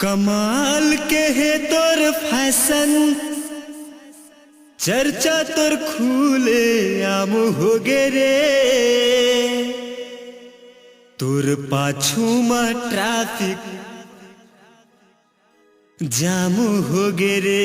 कमाल के है तोर फैशन, चर्चा तोर खुले आम हो गे रे। तोर पाछू में ट्रैफिक जाम हो गे रे।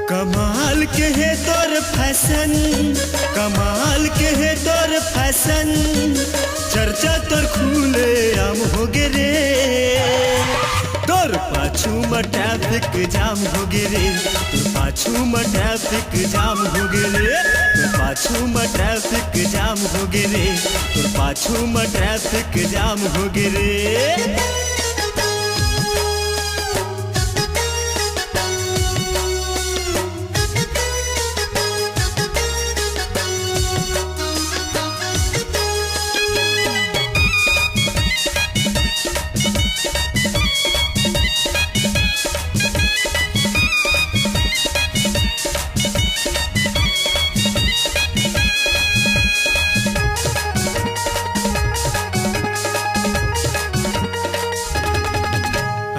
कमाल के है तोर फैशन, कमाल के है तोर फैशन, चर्चा तोर खुले आम हो गे रे। तोर पाछू में ट्रैफिक जाम हो गे रे, तोर पाछू में ट्रैफिक जाम हो गे रे, तोर पाछू में ट्रैफिक जाम हो गे रे, तोर पाछू में ट्रैफिक जाम हो गे रे।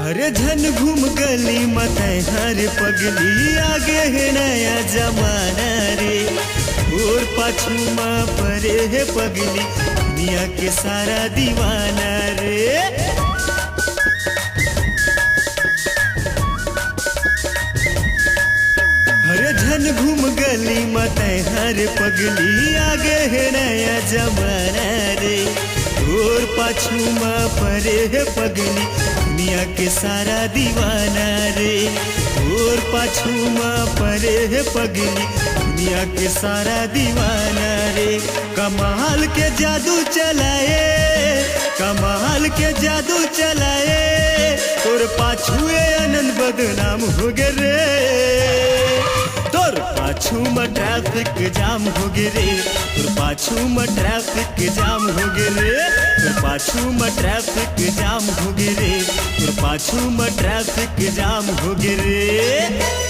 अरे झन घूम गली मत हर पगली, आगे है नया जमाना रे। और पाछू माँ परे है पगली, दुनिया के सारा दीवाना रे। अरे झन घूम गली मत हर पगली, आगे है नया जमाना रे। और पाछू माँ परे है पगली, दुनिया के सारा दीवाना रे। और पाछू माँ परे है पगली, दुनिया के सारा दीवाना रे। कमाल के जादू चलाए, कमाल के जादू चलाए, और पाछू आनंद बदनाम हो गे रे। तोर पाछू में ट्रैफिक जाम हो गे रे, तोर पाछू में ट्रैफिक जाम हो गे रे, तोर पाछू में ट्रैफिक जाम हो गे रे, तोर पाछू में ट्रैफिक जाम हो गे रे।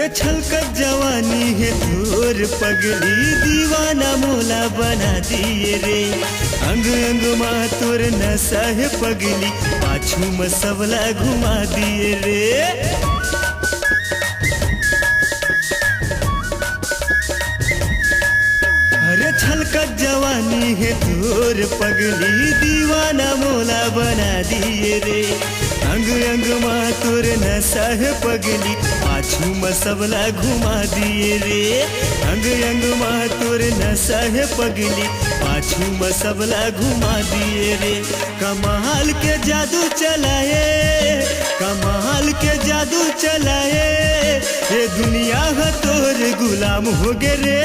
छलकत जवानी है तोर पगली, दीवाना मोला बना दिए रे। अंग अंग माँ तोर नशा है पगली, पाछू में सबला घुमा दिए रे। अरे छलकत जवानी है तोर पगली, दीवाना मोला बना दिए रे। अंग अंग माँ तोर नशा है पगली, पाछू में सबला घुमा दिए रे। अंग अंग माँ तोर नशा है पगली, पाछू में सबला घुमा दिए रे। कमाल के जादू चलाए, कमाल के जादू चलाए, ये दुनिया है तोर गुलाम हो गे रे।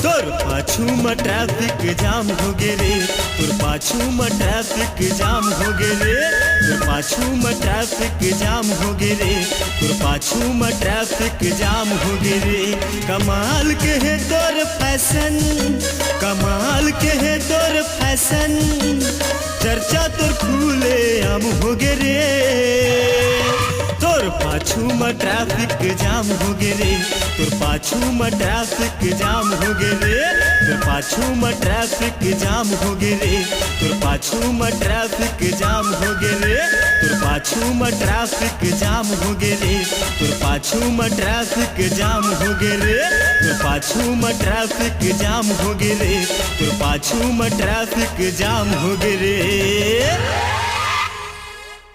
तोर पाछू में ट्रैफिक जाम हो गे रे, तोर पाछू में ट्रैफिक जाम हो गे रे, तोर पाछू में ट्रैफिक जाम हो गे रे, तोर पाछू में ट्रैफिक जाम हो गे रे। कमाल के है तोर फैशन, कमाल के है तोर फैशन, चर्चा तोर खुले आम हो गे रे। तोर पाछू में ट्रैफिक जाम हो गे रे, तोर पाछू में ट्रैफिक जाम हो गे रे, तोर पाछू में ट्रैफिक जाम हो गे रे, तोर पाछू में ट्रैफिक जाम हो गे रे, तोर पाछू में ट्रैफिक जाम हो गे रे, तोर पाछू में ट्रैफिक जाम हो गे रे, तोर पाछू में ट्रैफिक जाम हो गे रे, तोर पाछू में ट्रैफिक जाम हो गे रे।